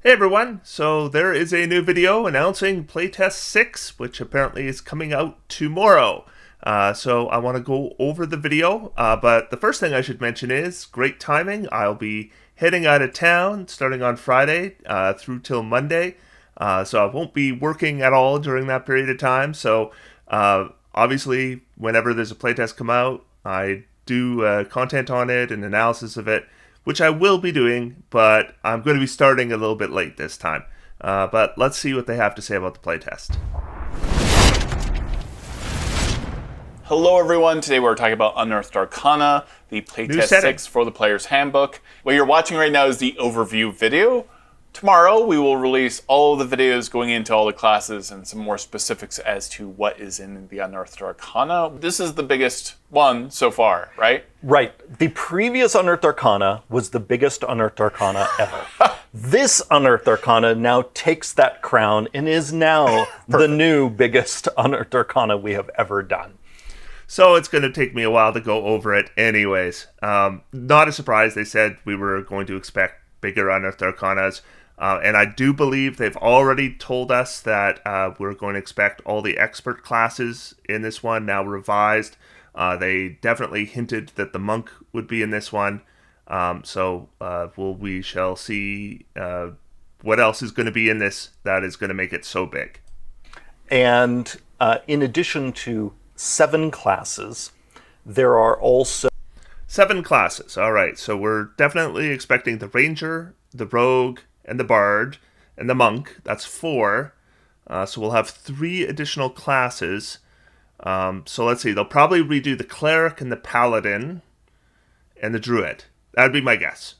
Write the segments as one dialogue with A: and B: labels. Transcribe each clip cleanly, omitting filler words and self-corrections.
A: Hey everyone, so there is a new video announcing Playtest 6, which apparently is coming out tomorrow. So I want to go over the video, but the first thing I should mention is great timing. I'll be heading out of town starting on Friday through till Monday, so I won't be working at all during that period of time. So obviously, whenever there's a playtest come out, I do content on it and analysis of it, which I will be doing, but I'm going to be starting a little bit late this time. But let's see what they have to say about the playtest.
B: Hello everyone, today we're talking about Unearthed Arcana, the Playtest 6 for the Player's Handbook. What you're watching right now is the overview video. Tomorrow we will release all of the videos going into all the classes and some more specifics as to what is in the Unearthed Arcana. This is the biggest one so far, right?
C: Right. The previous Unearthed Arcana was the biggest Unearthed Arcana ever. This Unearthed Arcana now takes that crown and is now the new biggest Unearthed Arcana we have ever done.
A: So it's going to take me a while to go over it anyways. Not a surprise, they said we were going to expect bigger Unearthed Arcanas. And I do believe they've already told us that we're going to expect all the expert classes in this one, now revised. They definitely hinted that the monk would be in this one. We shall see what else is going to be in this that is going to make it so big.
C: And in addition to 7 classes, there are also
A: 7 classes. All right, so we're definitely expecting the ranger, the rogue, and the bard, and the monk. That's 4. So we'll have 3 additional classes. So let's see. They'll probably redo the cleric and the paladin and the druid. That'd be my guess.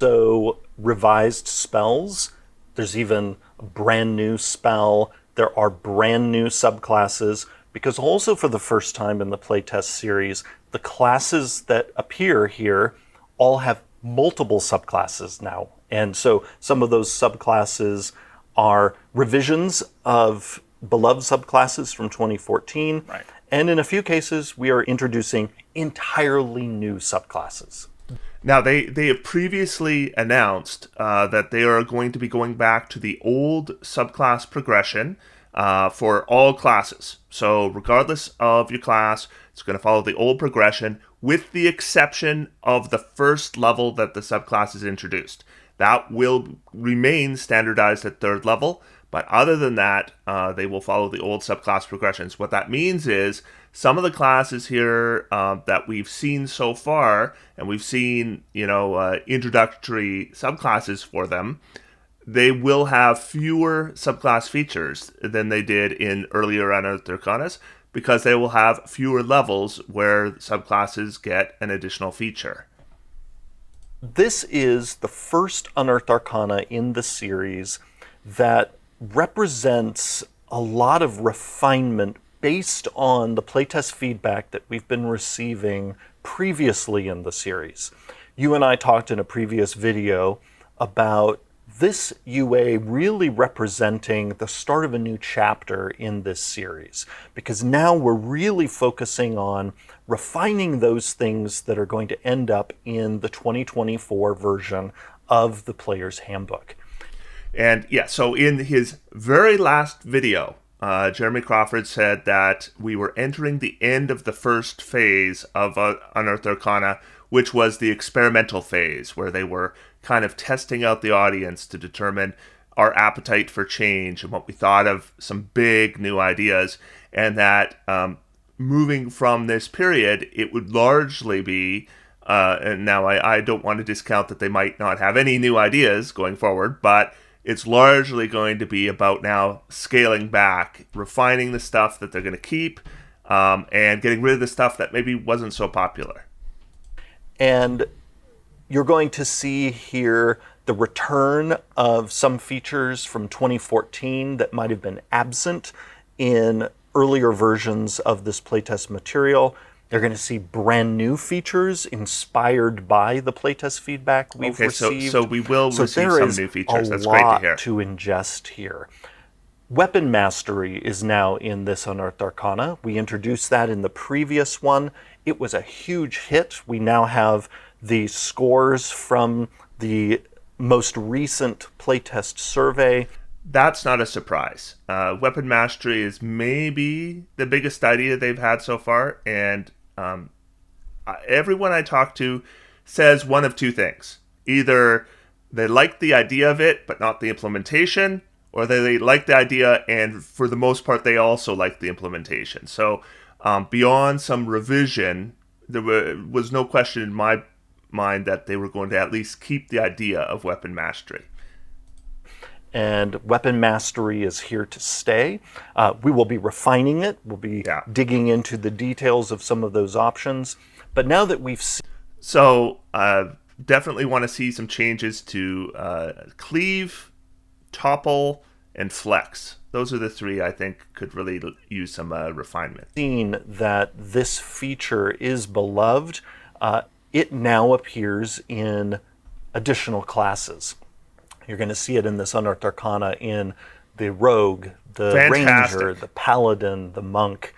C: So revised spells. There's even a brand new spell. There are brand new subclasses, because also for the first time in the playtest series, the classes that appear here all have multiple subclasses now. And so some of those subclasses are revisions of beloved subclasses from 2014.
B: Right.
C: And in a few cases, we are introducing entirely new subclasses.
A: Now, they have previously announced that they are going to be going back to the old subclass progression for all classes. So regardless of your class, it's going to follow the old progression with the exception of the first level that the subclass is introduced. That will remain standardized at 3rd level, but other than that, they will follow the old subclass progressions. What that means is some of the classes here that we've seen so far, and we've seen, introductory subclasses for them, they will have fewer subclass features than they did in earlier Unearthed Arcanas, because they will have fewer levels where subclasses get an additional feature.
C: This is the first Unearthed Arcana in the series that represents a lot of refinement based on the playtest feedback that we've been receiving previously in the series. You and I talked in a previous video about this UA really representing the start of a new chapter in this series, because now we're really focusing on refining those things that are going to end up in the 2024 version of the Player's Handbook.
A: And yeah, so in his very last video, Jeremy Crawford said that we were entering the end of the first phase of Unearthed Arcana, which was the experimental phase, where they were kind of testing out the audience to determine our appetite for change and what we thought of some big new ideas, and that moving from this period, it would largely be, and now I don't want to discount that they might not have any new ideas going forward, but it's largely going to be about now scaling back, refining the stuff that they're going to keep, and getting rid of the stuff that maybe wasn't so popular.
C: And you're going to see here the return of some features from 2014 that might have been absent in earlier versions of this playtest material. They're going to see brand new features inspired by the playtest feedback we've received.
A: So we will receive some new features. That's great to hear.
C: To ingest here. Weapon Mastery is now in this Unearthed Arcana. We introduced that in the previous one. It was a huge hit. We now have the scores from the most recent playtest survey.
A: That's not a surprise. Weapon mastery is maybe the biggest idea they've had so far, and everyone I talk to says one of two things. Either they like the idea of it, but not the implementation, or they like the idea, and for the most part, they also like the implementation. So beyond some revision, there was no question in my mind that they were going to at least keep the idea of weapon mastery.
C: And weapon mastery is here to stay. We will be refining it. We'll be digging into the details of some of those options. But now that we've seen...
A: So definitely want to see some changes to cleave, topple, and flex. Those are the three I think could really use some refinement.
C: Seen that this feature is beloved, it now appears in additional classes. You're going to see it in this Unearthed Arcana in the Rogue, the Ranger, the Paladin, the Monk.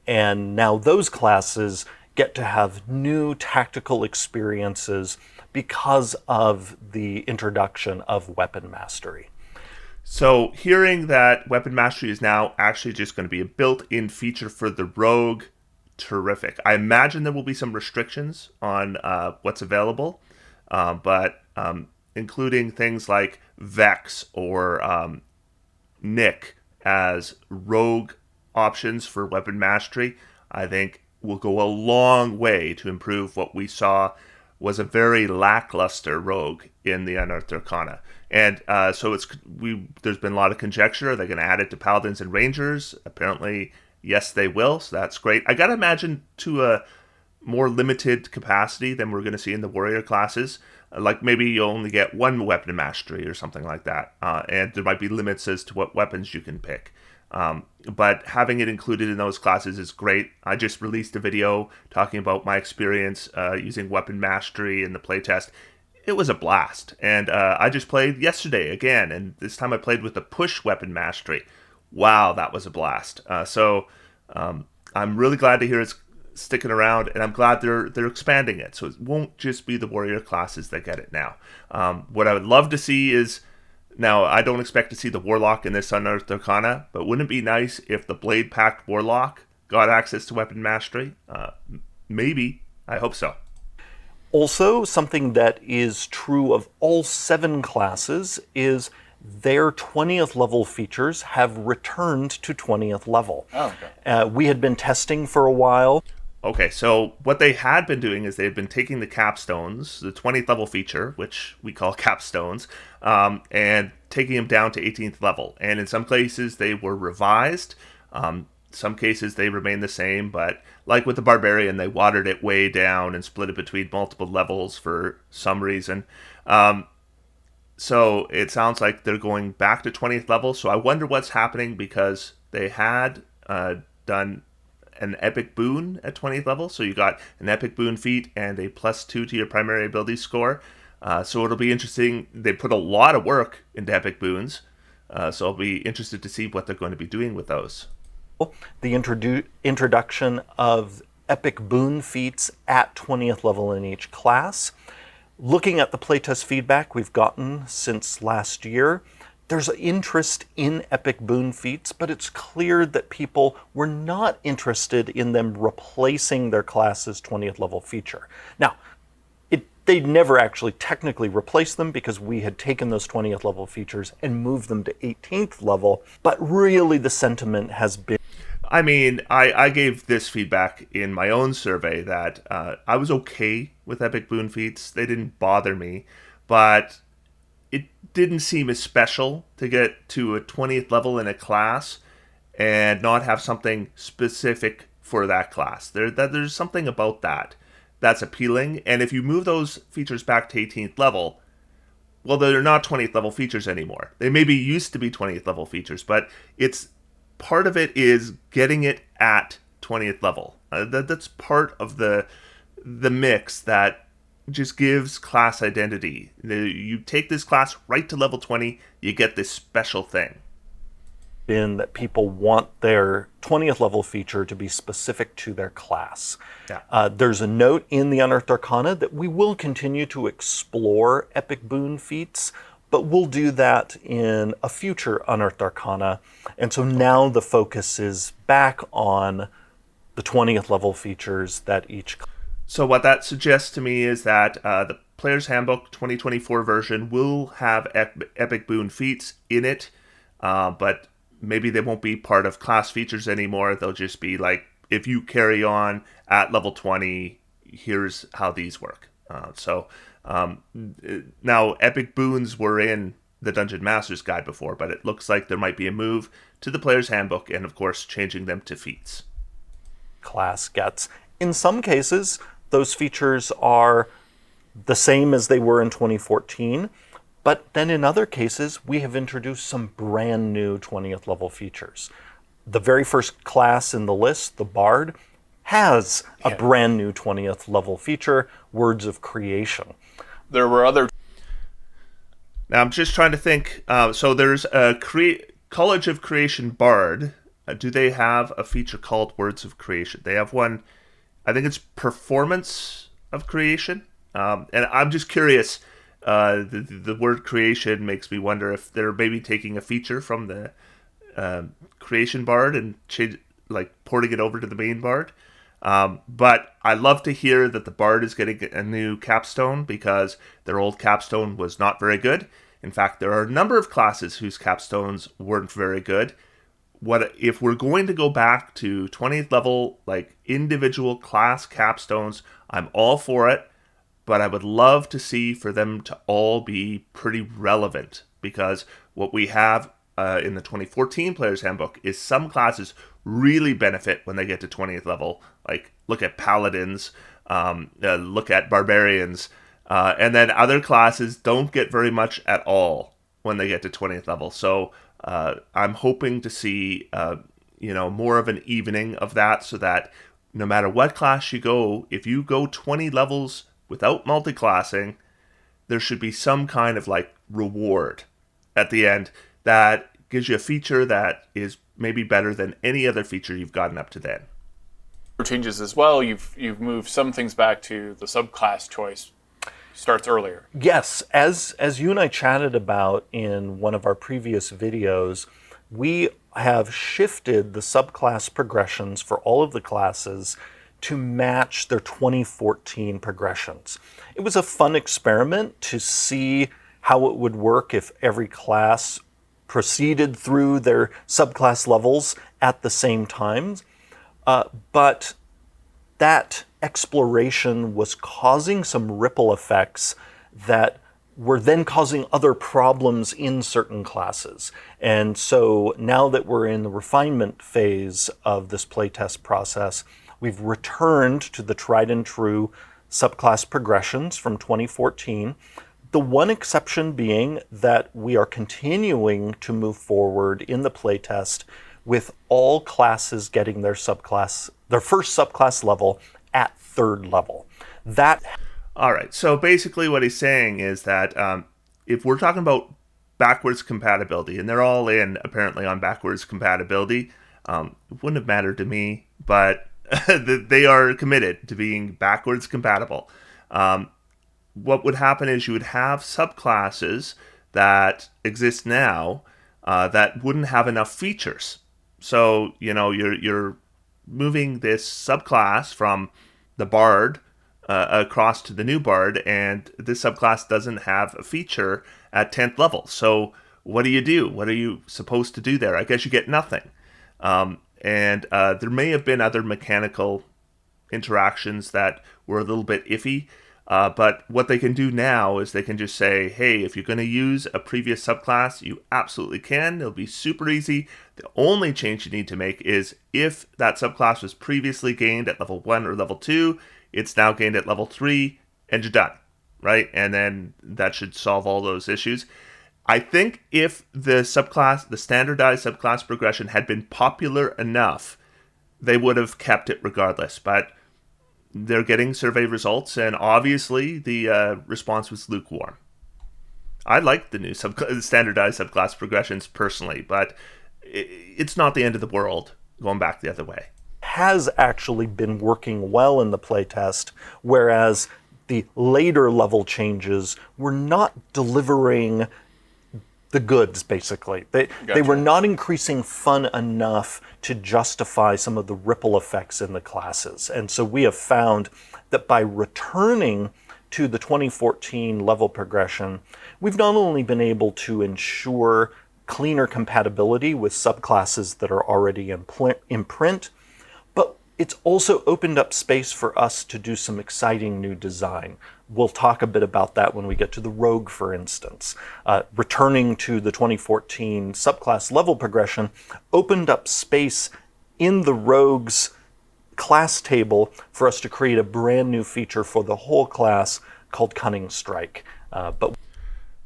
C: And now those classes get to have new tactical experiences because of the introduction of weapon mastery.
A: So hearing that weapon mastery is now actually just going to be a built-in feature for the Rogue, terrific. I imagine there will be some restrictions on what's available, but including things like Vex or Nick as rogue options for weapon mastery, I think will go a long way to improve what we saw was a very lackluster rogue in the Unearthed Arcana. And so there's been a lot of conjecture. Are they going to add it to Paladins and Rangers? Apparently, yes, they will. So that's great. I got to imagine to a more limited capacity than we're going to see in the warrior classes. Like maybe you only get one weapon mastery or something like that. And there might be limits as to what weapons you can pick. But having it included in those classes is great. I just released a video talking about my experience using weapon mastery in the playtest. It was a blast. And I just played yesterday again. And this time I played with the push weapon mastery. Wow, that was a blast. So I'm really glad to hear it's sticking around, and I'm glad they're expanding it, so it won't just be the warrior classes that get it now. What I would love to see is, now I don't expect to see the warlock in this Unearthed Arcana, but wouldn't it be nice if the blade packed warlock got access to weapon mastery? Maybe. I hope so.
C: Also, something that is true of all 7 classes is their 20th level features have returned to 20th level.
B: Oh, okay.
C: We had been testing for a while.
A: Okay, so what they had been doing is they had been taking the Capstones, the 20th level feature, which we call Capstones, and taking them down to 18th level. And in some cases, they were revised. Some cases, they remain the same. But like with the Barbarian, they watered it way down and split it between multiple levels for some reason. So it sounds like they're going back to 20th level. So I wonder what's happening, because they had done an epic boon at 20th level. So you got an epic boon feat and a +2 to your primary ability score. So it'll be interesting. They put a lot of work into epic boons. So I'll be interested to see what they're going to be doing with those.
C: The introduction of epic boon feats at 20th level in each class. Looking at the playtest feedback we've gotten since last year, there's interest in epic boon feats, but it's clear that people were not interested in them replacing their class's 20th level feature. Now, they never actually technically replaced them, because we had taken those 20th level features and moved them to 18th level, but really the sentiment has been...
A: I mean, I gave this feedback in my own survey that I was okay with epic boon feats. They didn't bother me, but it didn't seem as special to get to a 20th level in a class and not have something specific for that class. There's something about that that's appealing. And if you move those features back to 18th level, well, they're not 20th level features anymore. They maybe used to be 20th level features, but it's part of it is getting it at 20th level. That's part of the mix that just gives class identity. You take this class right to level 20, you get this special thing.
C: been that people want their 20th level feature to be specific to their class.
A: Yeah.
C: There's a note in the Unearthed Arcana that we will continue to explore epic boon feats, but we'll do that in a future Unearthed Arcana. And so now the focus is back on the 20th level features that each...
A: So what that suggests to me is that the Player's Handbook 2024 version will have epic boon feats in it, but maybe they won't be part of class features anymore. They'll just be like, if you carry on at level 20, here's how these work. Now epic boons were in the Dungeon Master's Guide before, but it looks like there might be a move to the Player's Handbook and, of course, changing them to feats.
C: Class gets. In some cases, those features are the same as they were in 2014, but then in other cases, we have introduced some brand new 20th level features. The very first class in the list, the Bard, has a brand new 20th level feature, Words of Creation.
B: There were other...
A: Now I'm just trying to think. So there's a College of Creation Bard. Do they have a feature called Words of Creation? They have one, I think it's Performance of Creation. And I'm just curious, the word creation makes me wonder if they're maybe taking a feature from the Creation Bard and porting it over to the main Bard. But I love to hear that the Bard is getting a new capstone because their old capstone was not very good. In fact, there are a number of classes whose capstones weren't very good. What if we're going to go back to 20th level, like individual class capstones? I'm all for it, but I would love to see for them to all be pretty relevant, because what we have in the 2014 Player's Handbook is some classes really benefit when they get to 20th level. Like, look at Paladins, look at Barbarians, and then other classes don't get very much at all when they get to 20th level. So I'm hoping to see more of an evening of that, so that no matter what class you go, if you go 20 levels without multiclassing, there should be some kind of reward at the end that gives you a feature that is maybe better than any other feature you've gotten up to then.
B: Changes as well. You've moved some things back to the subclass choice. Starts earlier.
C: Yes, as you and I chatted about in one of our previous videos, we have shifted the subclass progressions for all of the classes to match their 2014 progressions. It was a fun experiment to see how it would work if every class proceeded through their subclass levels at the same time. But that exploration was causing some ripple effects that were then causing other problems in certain classes. And so now that we're in the refinement phase of this playtest process, we've returned to the tried and true subclass progressions from 2014. The one exception being that we are continuing to move forward in the playtest with all classes getting their first subclass level at 3rd level.
A: All right, so basically what he's saying is that if we're talking about backwards compatibility, and they're all in apparently on backwards compatibility, it wouldn't have mattered to me, but they are committed to being backwards compatible. What would happen is you would have subclasses that exist now that wouldn't have enough features. So, you're moving this subclass from the Bard across to the new Bard, and this subclass doesn't have a feature at 10th level. So what do you do? What are you supposed to do there? I guess you get nothing. And there may have been other mechanical interactions that were a little bit iffy. But what they can do now is they can just say, hey, if you're going to use a previous subclass, you absolutely can. It'll be super easy. The only change you need to make is if that subclass was previously gained at level 1 or level 2, it's now gained at level 3, and you're done, right? And then that should solve all those issues. I think if the standardized subclass progression had been popular enough, they would have kept it regardless. But they're getting survey results, and obviously the response was lukewarm. I like the new standardized subclass progressions personally, but it's not the end of the world going back the other way.
C: Has actually been working well in the playtest, whereas the later level changes were not delivering the goods, basically. They were not increasing fun enough to justify some of the ripple effects in the classes. And so we have found that by returning to the 2014 level progression, we've not only been able to ensure cleaner compatibility with subclasses that are already in print, but it's also opened up space for us to do some exciting new design. We'll talk a bit about that when we get to the Rogue, for instance. Returning to the 2014 subclass level progression opened up space in the Rogue's class table for us to create a brand new feature for the whole class called Cunning Strike.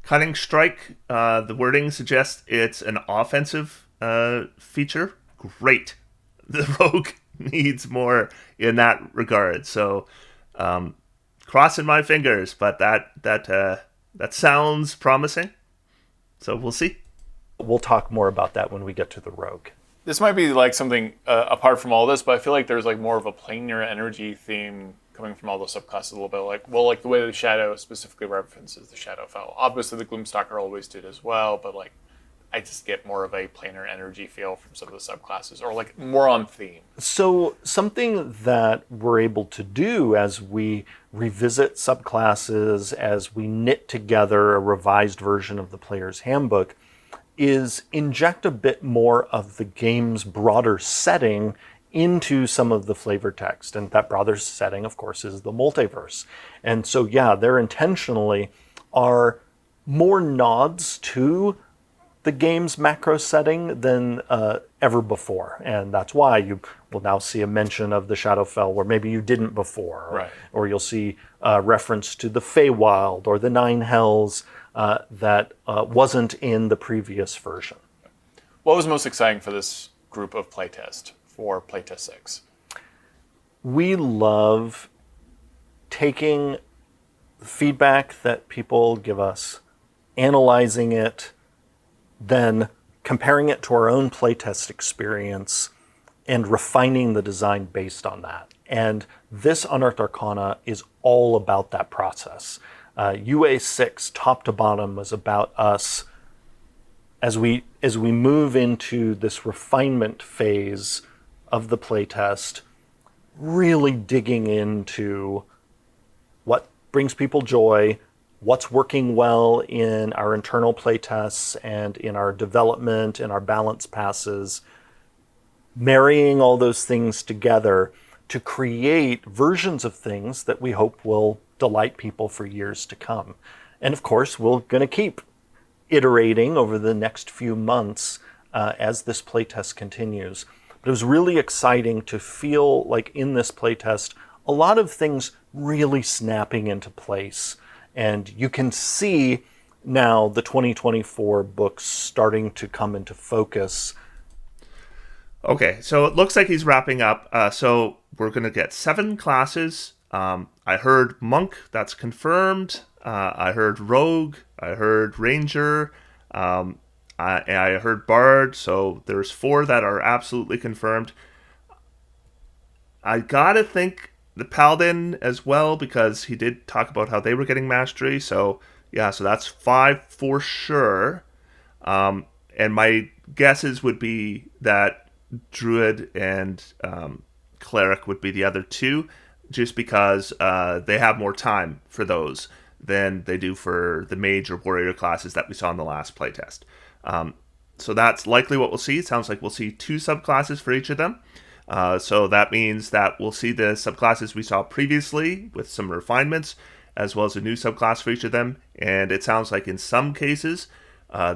A: Cunning Strike, the wording suggests it's an offensive feature. Great. The Rogue needs more in that regard. So, crossing my fingers, but that sounds promising. So we'll see.
C: We'll talk more about that when we get to the Rogue.
B: This might be like something apart from all this, but I feel like there's like more of a planar energy theme coming from all the subclasses a little bit. Like the way the Shadow specifically references the Shadowfell. Obviously the Gloomstalker always did as well, but like I just get more of a planar energy feel from some of the subclasses, or like more on theme.
C: So something that we're able to do as we revisit subclasses, as we knit together a revised version of the Player's Handbook, is inject a bit more of the game's broader setting into some of the flavor text. And that broader setting, of course, is the multiverse. And so, yeah, there intentionally are more nods to the game's macro setting than ever before. And that's why you will now see a mention of the Shadowfell where maybe you didn't before.
B: Right.
C: Or you'll see a reference to the Feywild or the Nine Hells that wasn't in the previous version.
B: What was most exciting for this group of playtest, for Playtest 6?
C: We love taking feedback that people give us, analyzing it, then comparing it to our own playtest experience and refining the design based on that. And this Unearthed Arcana is all about that process. UA6, top to bottom, was about us as we move into this refinement phase of the playtest, really digging into what brings people joy, what's working well in our internal playtests and in our development and our balance passes, marrying all those things together to create versions of things that we hope will delight people for years to come. And of course, we're going to keep iterating over the next few months as this playtest continues. But it was really exciting to feel like in this playtest, a lot of things really snapping into place. And you can see now the 2024 books starting to come into focus.
A: Okay, so it looks like he's wrapping up. So we're going to get 7 classes. I heard Monk, that's confirmed. I heard Rogue. I heard Ranger. I heard Bard. So there's 4 that are absolutely confirmed. I gotta think the Paladin as well, because he did talk about how they were getting mastery. So yeah, so that's 5 for sure. And my guesses would be that Druid and Cleric would be the other 2, just because they have more time for those than they do for the Mage or Warrior classes that we saw in the last playtest. So that's likely what we'll see. It sounds like we'll see 2 subclasses for each of them. So that means that we'll see the subclasses we saw previously with some refinements, as well as a new subclass for each of them. And it sounds like in some cases,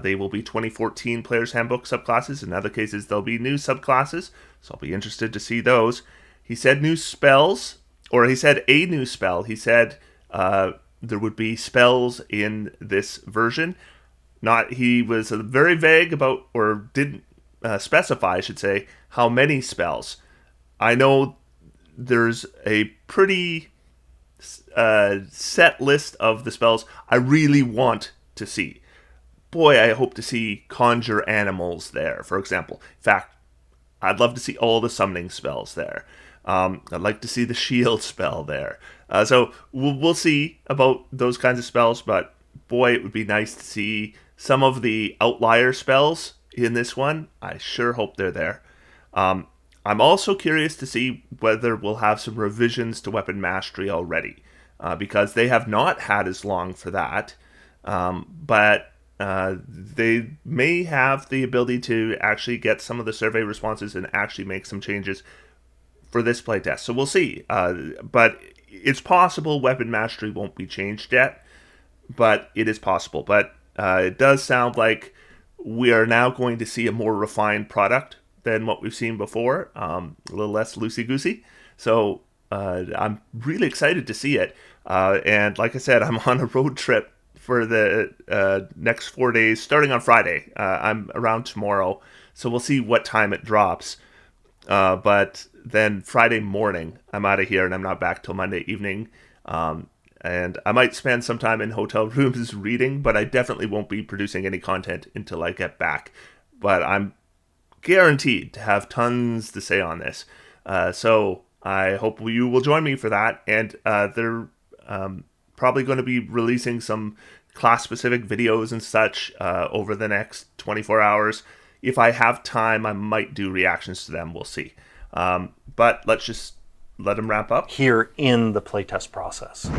A: they will be 2014 Player's Handbook subclasses. In other cases, they'll be new subclasses. So I'll be interested to see those. He said new spells, or he said a new spell. He said there would be spells in this version. He was very vague about, or didn't specify, I should say, how many spells. I know there's a pretty set list of the spells I really want to see. boy, I hope to see conjure animals there, for example. In fact, I'd love to see all the summoning spells there. I'd like to see the shield spell there. So we'll see about those kinds of spells, but boy, it would be nice to see some of the outlier spells in this one. I sure hope they're there. I'm also curious to see whether we'll have some revisions to Weapon Mastery already, because they have not had as long for that. But they may have the ability to actually get some of the survey responses and actually make some changes for this playtest. So we'll see. But it's possible Weapon Mastery won't be changed yet, but it is possible. But it does sound like we are now going to see a more refined product than what we've seen before, a little less loosey-goosey. So I'm really excited to see it. And like I said, I'm on a road trip for the next 4 days, starting on Friday. I'm around tomorrow, so we'll see what time it drops. But then Friday morning, I'm out of here, and I'm not back till Monday evening. And I might spend some time in hotel rooms reading, but I definitely won't be producing any content until I get back. But I'm guaranteed to have tons to say on this. So I hope you will join me for that. And they're probably going to be releasing some class-specific videos and such over the next 24 hours. If I have time, I might do reactions to them. We'll see. But let's just let them wrap up.
C: Here in the playtest process.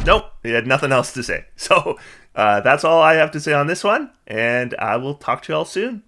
A: Nope, he had nothing else to say. So that's all I have to say on this one, and I will talk to you all soon.